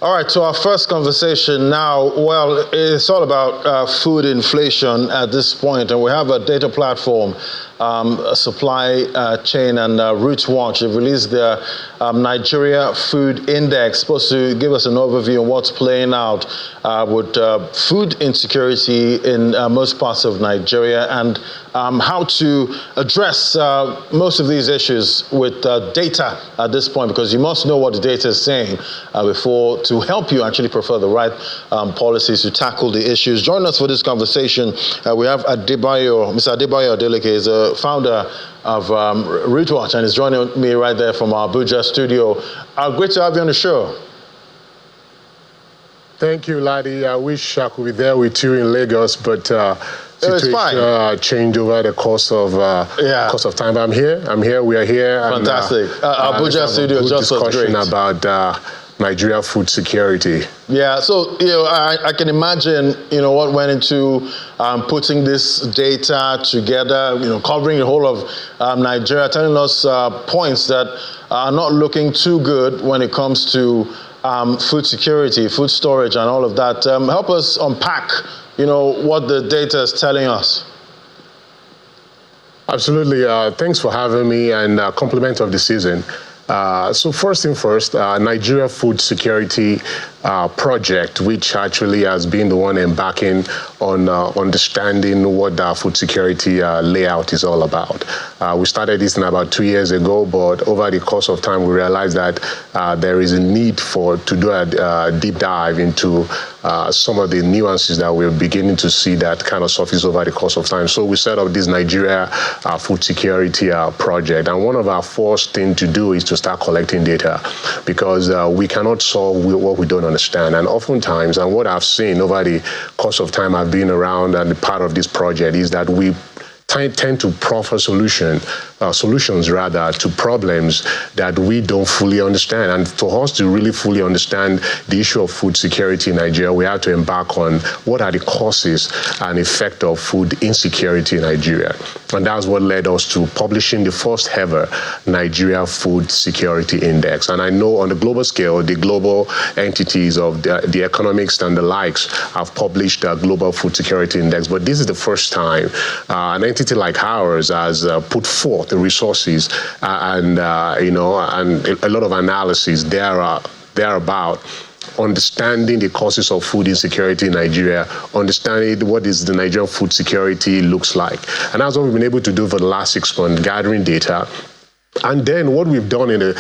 All right, so our first conversation now, well, it's all about food inflation at this point, and we have a data platform, a supply chain, and Roots Watch. They've released their Nigeria Food Index, supposed to give us an overview on what's playing out with food insecurity in most parts of Nigeria, and how to address most of these issues with data at this point, because you must know what the data is saying before to help you actually prefer the right policies to tackle the issues. Join us for this conversation. We have Mr. Adebayo Adeleke is a founder of Root Watch and is joining me right there from our Abuja studio. Great to have you on the show. Thank you, Laddie. I wish I could be there with you in Lagos, but situation changed over the course of time. But I'm here. We are here. Fantastic. Abuja studio just was great. Discussion about Nigeria food security. Yeah, so I can imagine what went into putting this data together. Covering the whole of Nigeria, telling us points that are not looking too good when it comes to food security, food storage, and all of that. Help us unpack, what the data is telling us. Absolutely. Thanks for having me, and compliment of the season. So first thing first, Nigeria Food Security Project, which actually has been the one embarking on understanding what the food security layout is all about. We started this in about 2 years ago, but over the course of time, we realized that there is a need to do a deep dive into some of the nuances that we're beginning to see that kind of surface over the course of time. So we set up this Nigeria Food Security Project, and one of our first things to do is to start collecting data, because we cannot solve what we don't understand. And oftentimes, and what I've seen over the course of time I've been around and part of this project, is that we tend to proffer solutions to problems that we don't fully understand. And for us to really fully understand the issue of food security in Nigeria, we have to embark on what are the causes and effect of food insecurity in Nigeria. And that's what led us to publishing the first ever Nigeria Food Security Index. And I know on the global scale, the global entities of the economics and the likes have published a global food security index. But this is the first time an entity like ours has put forth the resources and a lot of analysis thereabout, understanding the causes of food insecurity in Nigeria, understanding what is the Nigerian food security looks like. And that's what we've been able to do for the last 6 months, gathering data. And then what we've done in the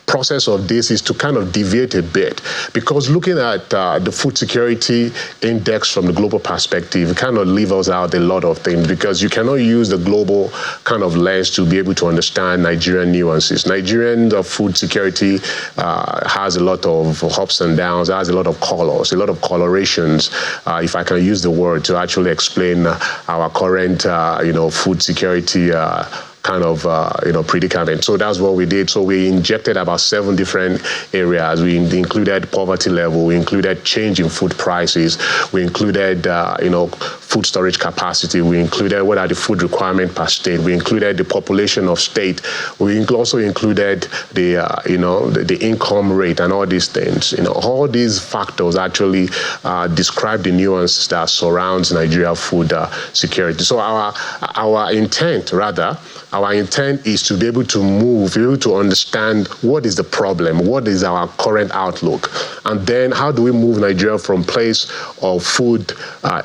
process of this is to kind of deviate a bit, because looking at the food security index from the global perspective kind of leaves us out a lot of things, because you cannot use the global kind of lens to be able to understand Nigerian nuances. Nigerian food security has a lot of ups and downs, has a lot of colors, a lot of colorations, if I can use the word to actually explain our current food security kind of predicament. So that's what we did. So we injected about 7 different areas. We included poverty level, we included change in food prices, we included food storage capacity, we included what are the food requirements per state, we included the population of state, we also included the income rate and all these things. All these factors actually describe the nuances that surrounds Nigeria food security. So our intent is to be able to understand what is the problem, what is our current outlook, and then how do we move Nigeria from place of food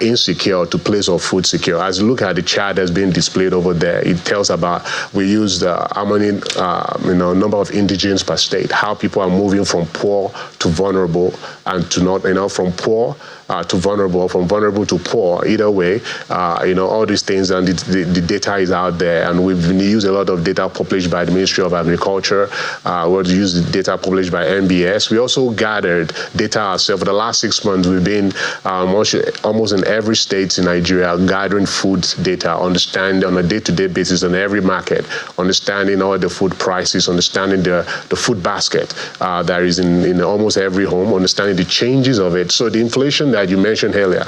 insecure to place of food secure. As you look at the chart that's being displayed over there, it tells about, we use how many number of indigents per state, how people are moving from poor to vulnerable, and to not, from poor to vulnerable, from vulnerable to poor, either way, all these things, and the data is out there, and we've used a lot of data published by the Ministry of Agriculture. We've used data published by NBS. We also gathered data ourselves. For the last 6 months, we've been almost in every state in Nigeria gathering food data, understanding on a day-to-day basis on every market, understanding all the food prices, understanding the food basket that is in almost every home, understanding the changes of it. So the inflation that you mentioned earlier,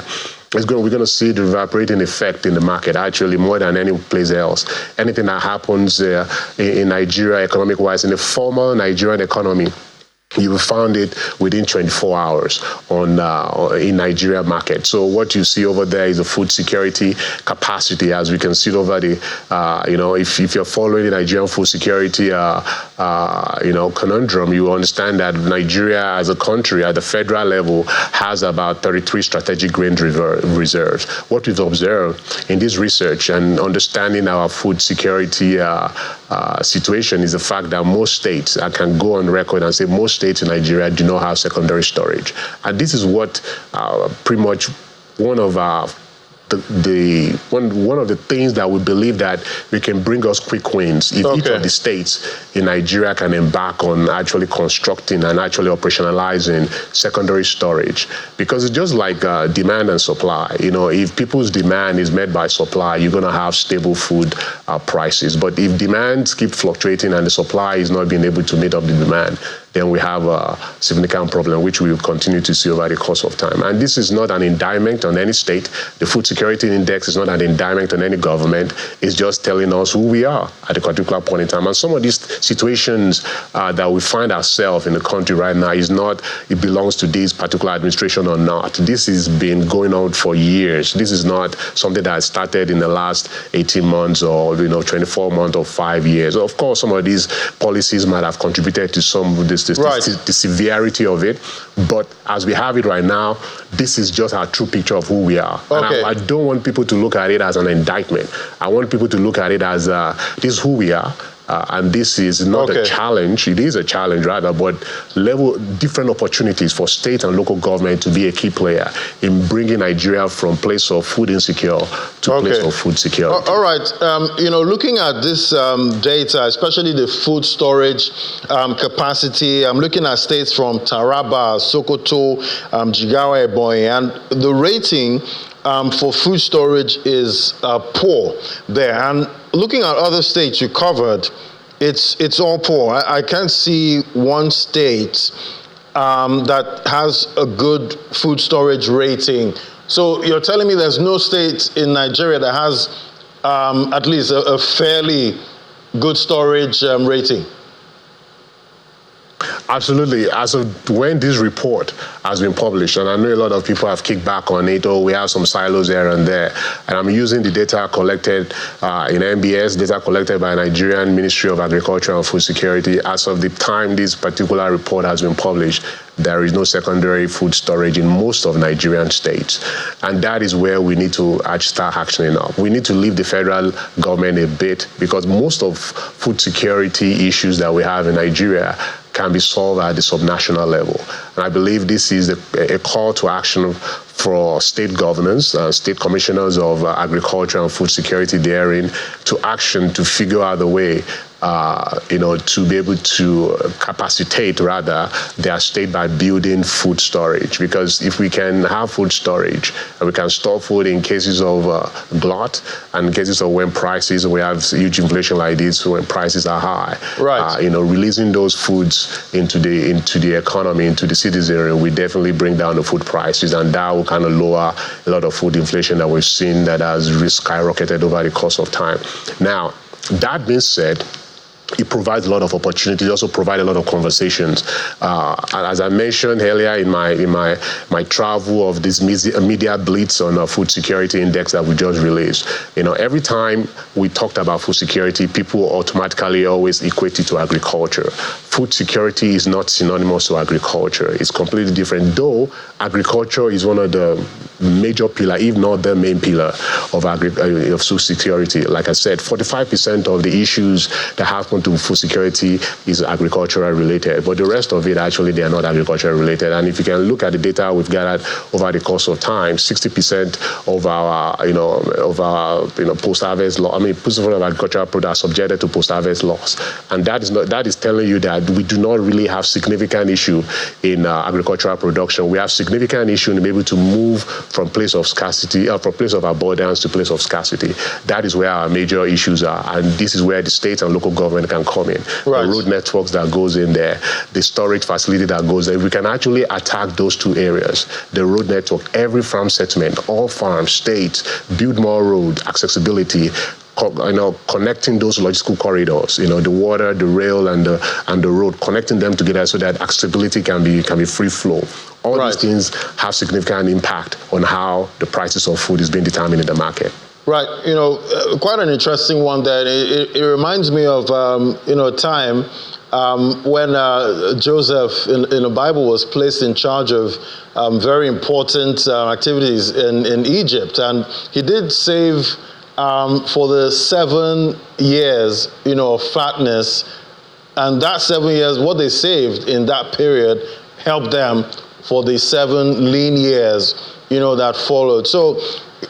we're going to see the evaporating effect in the market, actually, more than any place else. Anything that happens in Nigeria, economic-wise, in the formal Nigerian economy, you will find it within 24 hours in Nigeria market. So what you see over there is a food security capacity, as we can see over the, if you're following the Nigerian food security, conundrum, you understand that Nigeria as a country at the federal level has about 33 strategic grain reserves. What we've observed in this research and understanding our food security situation is the fact that most states, I can go on record and say most states in Nigeria do not have secondary storage. And this is what pretty much one of the things that we believe that we can bring us quick wins if each of the states in Nigeria can embark on actually constructing and actually operationalizing secondary storage. Because it's just like demand and supply. If people's demand is met by supply, you're going to have stable food prices. But if demands keep fluctuating and the supply is not being able to meet up the demand, then we have a significant problem, which we will continue to see over the course of time. And this is not an indictment on any state. The Food Security Index is not an indictment on any government. It's just telling us who we are at a particular point in time. And some of these situations that we find ourselves in the country right now is not, it belongs to this particular administration or not. This has been going on for years. This is not something that started in the last 18 months or 24 months or 5 years. Of course, some of these policies might have contributed to some of this the severity of it, but as we have it right now, this is just our true picture of who we are. And I don't want people to look at it as an indictment. I want people to look at it as this is who we are. And this is not a challenge. It is a challenge, rather, but different opportunities for state and local government to be a key player in bringing Nigeria from place of food insecure to place of food security. All right. Looking at this data, especially the food storage capacity, I'm looking at states from Taraba, Sokoto, Jigawa, Ebonyi, and the rating for food storage is poor there. And looking at other states you covered, it's all poor. I can't see one state that has a good food storage rating. So you're telling me there's no state in Nigeria that has at least a fairly good storage rating? Absolutely. As of when this report has been published, and I know a lot of people have kicked back on it, we have some silos here and there, and I'm using the data collected in MBS, data collected by Nigerian Ministry of Agriculture and Food Security. As of the time this particular report has been published, there is no secondary food storage in most of Nigerian states. And that is where we need to start actioning up. We need to leave the federal government a bit, because most of food security issues that we have in Nigeria can be solved at the subnational level. And I believe this is a call to action for state governors, state commissioners of agriculture and food security therein, to action to figure out the way to be able to capacitate, rather, their state by building food storage. Because if we can have food storage, and we can store food in cases of glut, and in cases of when prices, we have huge inflation like this, when prices are high, releasing those foods into the economy, into the citizenry, we definitely bring down the food prices, and that will kind of lower a lot of food inflation that we've seen that has skyrocketed over the course of time. Now, that being said, it provides a lot of opportunities. It also provides a lot of conversations. As I mentioned earlier in my travel of this media blitz on a food security index that we just released, every time we talked about food security, people automatically always equate it to agriculture. Food security is not synonymous to agriculture. It's completely different. Though agriculture is one of the major pillar, if not the main pillar of food security. Like I said, 45% of the issues that happen to food security is agricultural related, but the rest of it, actually, they are not agricultural related. And if you can look at the data we've gathered over the course of time, 60% of our post-harvest law, principles of agricultural products are subjected to post-harvest loss, and that is telling you that we do not really have significant issue in agricultural production. We have significant issue in being able to move from place of scarcity, from place of abundance to place of scarcity. That is where our major issues are, and this is where the state and local government can come in. Right. The road networks that goes in there, the storage facility that goes there. We can actually attack those two areas. The road network, every farm settlement, all farms, states, build more road, accessibility, connecting those logistical corridors, the water, the rail, and the road, connecting them together so that accessibility can be free flow. All Right. these things have significant impact on how the prices of food is being determined in the market. Right, quite an interesting one there. It reminds me of, a time when Joseph in the Bible was placed in charge of very important activities in Egypt. And he did save for the 7 years, of fatness. And that 7 years, what they saved in that period helped them for the 7 lean years, that followed. So,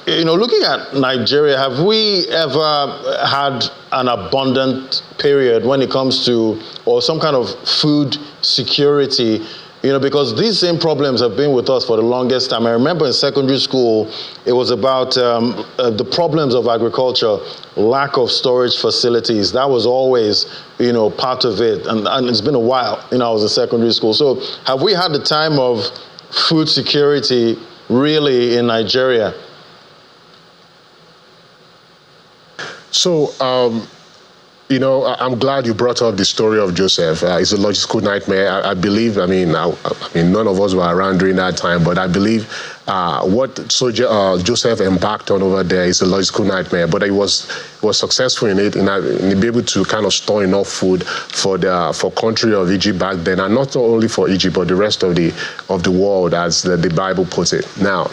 looking at Nigeria, have we ever had an abundant period when it comes to, or some kind of food security? Because these same problems have been with us for the longest time. I remember in secondary school, it was about the problems of agriculture, lack of storage facilities. That was always, part of it. And it's been a while, I was in secondary school. So have we had the time of food security really in Nigeria? So, I'm glad you brought up the story of Joseph. It's a logistical nightmare. I believe, none of us were around during that time, but I believe what Joseph embarked on over there is a logistical nightmare, but he was successful in it, and be able to kind of store enough food for country of Egypt back then, and not only for Egypt, but the rest of the world, as the Bible puts it. Now,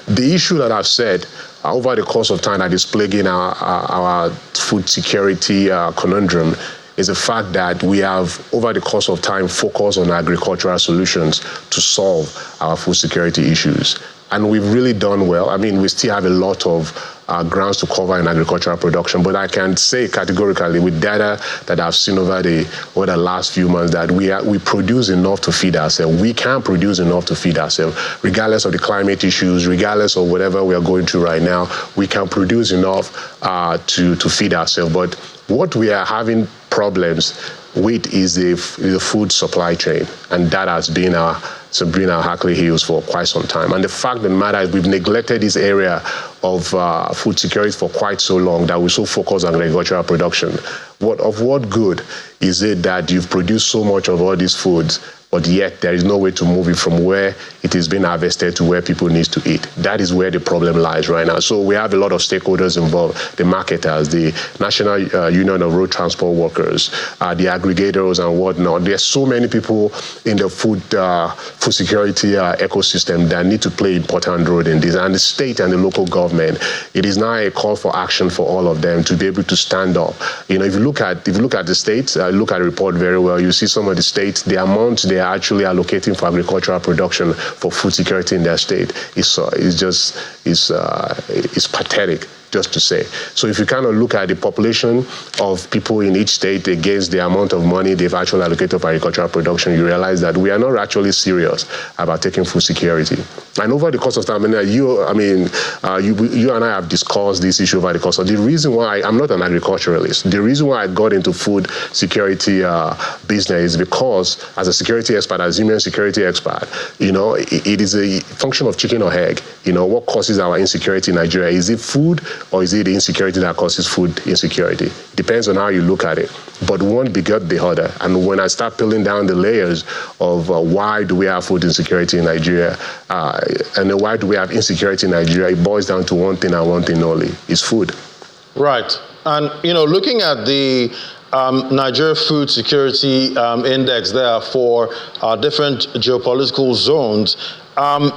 the issue that I've said over the course of time that is plaguing our food security conundrum is the fact that we have, over the course of time, focused on agricultural solutions to solve our food security issues. And we've really done well. We still have a lot of grounds to cover in agricultural production, but I can say categorically with data that I've seen over the last few months that we produce enough to feed ourselves. We can produce enough to feed ourselves, regardless of the climate issues, regardless of whatever we are going through right now. We can produce enough to feed ourselves. But what we are having problems with is the food supply chain, and that has been our Hackley Hills for quite some time. And the fact of the matter is we've neglected this area of food security for quite so long that we're so focused on agricultural production. What good is it that you've produced so much of all these foods, but yet there is no way to move it from where it is being harvested to where people need to eat? That is where the problem lies right now. So we have a lot of stakeholders involved, the marketers, the National Union of Road Transport Workers, the aggregators and whatnot. There's so many people in the food security ecosystem that need to play an important role in this. And the state and the local government, it is now a call for action for all of them to be able to stand up. If you look at the states, look at the report very well, you see some of the states, the amount they are actually allocating for agricultural production for food security in their state is pathetic, just to say. So if you kind of look at the population of people in each state against the amount of money they've actually allocated for agricultural production, you realize that we are not actually serious about taking food security. And over the course of time, you and I have discussed this issue over the course of the reason why I'm not an agriculturalist. The reason why I got into food security business is because, as a security expert, as a human security expert, it is a function of chicken or egg. What causes our insecurity in Nigeria? Is it food, or is it the insecurity that causes food insecurity? Depends on how you look at it. But one begot the other. And when I start peeling down the layers of why do we have food insecurity in Nigeria, and then why do we have insecurity in Nigeria, it boils down to one thing and one thing only: is food. Right. And, looking at the Nigeria Food Security Index there for different geopolitical zones,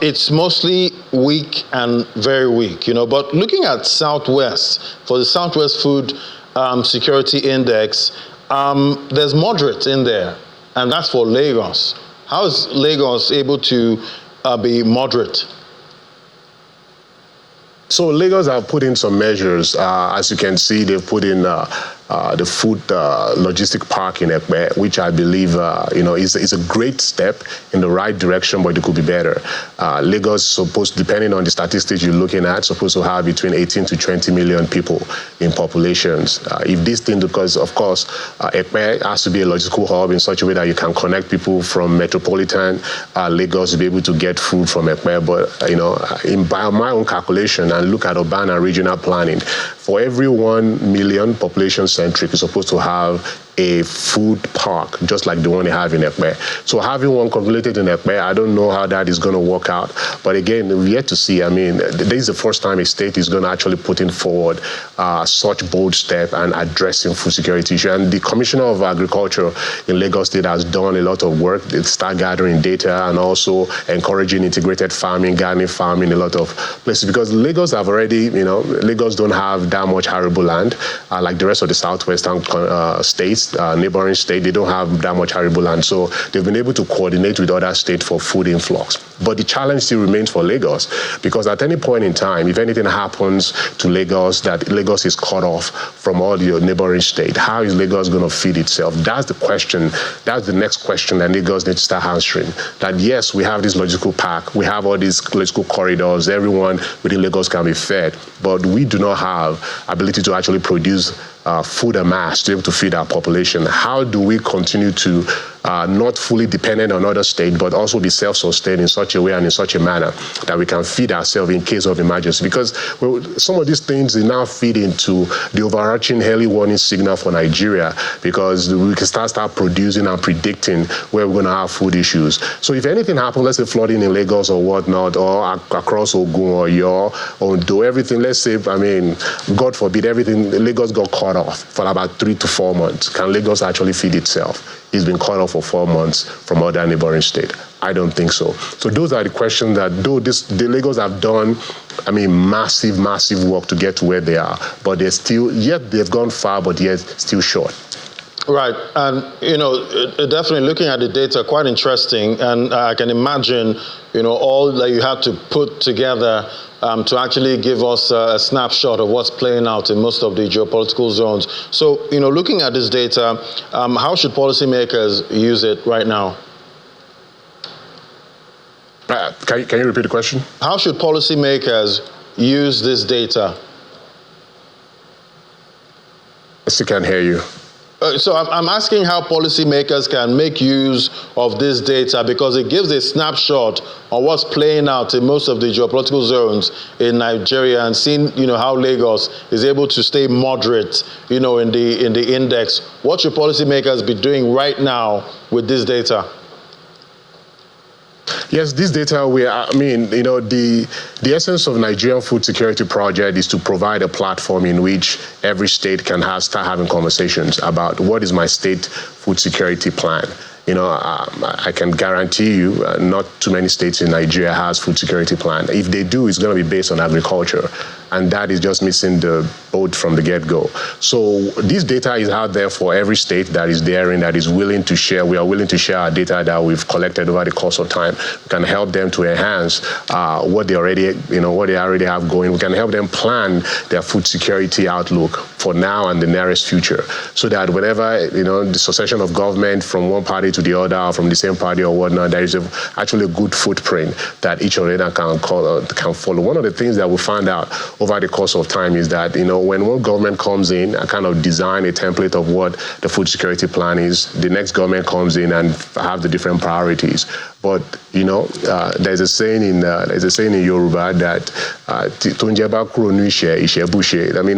it's mostly weak and very weak, But looking at Southwest, for the Southwest Food Security Index, there's moderate in there, and that's for Lagos. How is Lagos able to be moderate? So Lagos have put in some measures. As you can see, they've put in the food logistic park in Ekpe, which I believe is a great step in the right direction, but it could be better. Lagos is supposed, depending on the statistics you're looking at, supposed to have between 18 to 20 million people in populations. If this thing, because of course Ekpe has to be a logistical hub in such a way that you can connect people from metropolitan Lagos to be able to get food from Ekpe. But by my own calculation, and look at urban and regional planning, for every 1 million population-centric, is supposed to have a food park, just like the one they have in Ekpe. So having one convoluted in Ekpe, I don't know how that is going to work out. But again, we're yet to see. I mean, this is the first time a state is going to actually putting forward such bold step and addressing food security issue. And the Commissioner of Agriculture in Lagos State has done a lot of work. They start gathering data and also encouraging integrated farming, gardening farming, a lot of places. Because Lagos have already, Lagos don't have that much arable land like the rest of the southwestern states. Neighboring state, they don't have that much arable land. So they've been able to coordinate with other states for food influx. But the challenge still remains for Lagos, because at any point in time, if anything happens to Lagos, that Lagos is cut off from all the neighboring state, how is Lagos going to feed itself? That's the question. That's the next question that Lagos needs to start answering. That yes, we have this logistical park, we have all these logistical corridors, everyone within Lagos can be fed, but we do not have ability to actually produce food en masse to be able to feed our population. How do we continue to not fully dependent on other states, but also be self-sustained in such a way and in such a manner that we can feed ourselves in case of emergency? Because some of these things they now feed into the overarching early warning signal for Nigeria, because we can start producing and predicting where we're going to have food issues. So if anything happens, let's say flooding in Lagos or whatnot, or across Ogun or Yo, or Ondo, everything, let's say, God forbid, everything, Lagos got cut off for about 3 to 4 months. Can Lagos actually feed itself? It's been cut off for 4 months from other neighboring states. I don't think so. So those are the questions that, though the Lagos have done, massive work to get to where they are, but they're still, yet they've gone far, but yet still short. Right, and definitely looking at the data, quite interesting, and I can imagine, all that you had to put together to actually give us a snapshot of what's playing out in most of the geopolitical zones. So, looking at this data, how should policymakers use it right now? Can you repeat the question? How should policymakers use this data? I still can't hear you. So I'm asking how policymakers can make use of this data, because it gives a snapshot on what's playing out in most of the geopolitical zones in Nigeria, and seeing how Lagos is able to stay moderate in the index. What should policymakers be doing right now with this data? Yes, this data, the essence of Nigerian Food Security Project is to provide a platform in which every state can start having conversations about what is my state food security plan. I can guarantee you not too many states in Nigeria has food security plan. If they do, it's going to be based on agriculture. And that is just missing the boat from the get-go. So this data is out there for every state that is daring, that is willing to share. We are willing to share our data that we've collected over the course of time. We can help them to enhance what they already have going. We can help them plan their food security outlook for now and the nearest future, so that whenever the succession of government from one party to the other, or from the same party or whatnot, there is actually a good footprint that each of them can follow. One of the things that we found out over the course of time is that, when one government comes in and kind of design a template of what the food security plan is, the next government comes in and have the different priorities. But there's a saying in Yoruba that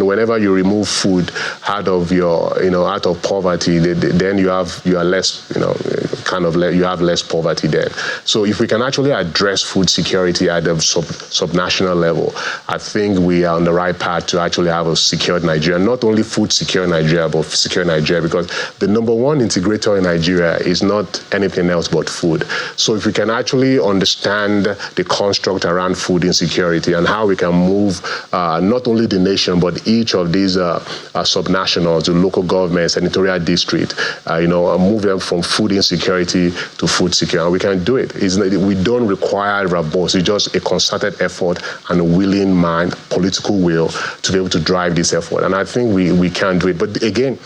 whenever you remove food out of out of poverty, then you have less you have less poverty then. So if we can actually address food security at the subnational level, I think we are on the right path to actually have a secured Nigeria. Not only food secure Nigeria, but secure Nigeria, because the number one integrator in Nigeria is not anything else but food. So if we can actually understand the construct around food insecurity and how we can move not only the nation, but each of these subnationals, the local governments, senatorial district, move them from food insecurity to food security. And we can do it. We don't require robots. It's just a concerted effort and a willing mind, political will to be able to drive this effort. And I think we can do it. But again,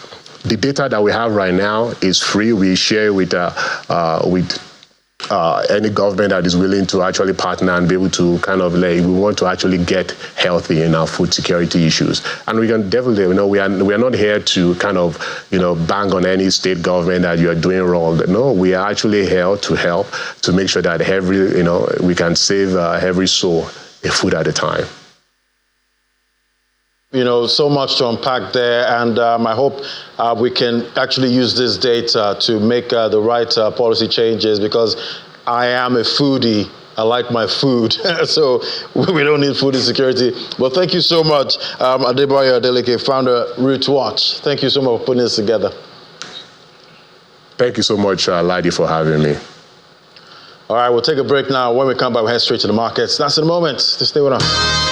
the data that we have right now is free. We share with any government that is willing to actually partner and be able to we want to actually get healthy in our food security issues. And we can definitely, we are not here to bang on any state government that you are doing wrong. No, we are actually here to help to make sure that we can save every soul a food at a time. So much to unpack there, and I hope we can actually use this data to make the right policy changes, because I am a foodie. I like my food, so we don't need food insecurity. Well, thank you so much, Adebayo Adeleke, founder Root Watch. Thank you so much for putting this together. Thank you so much, Ladi, for having me. All right, we'll take a break now. When we come back, we'll head straight to the markets. That's in a moment. Just stay with us.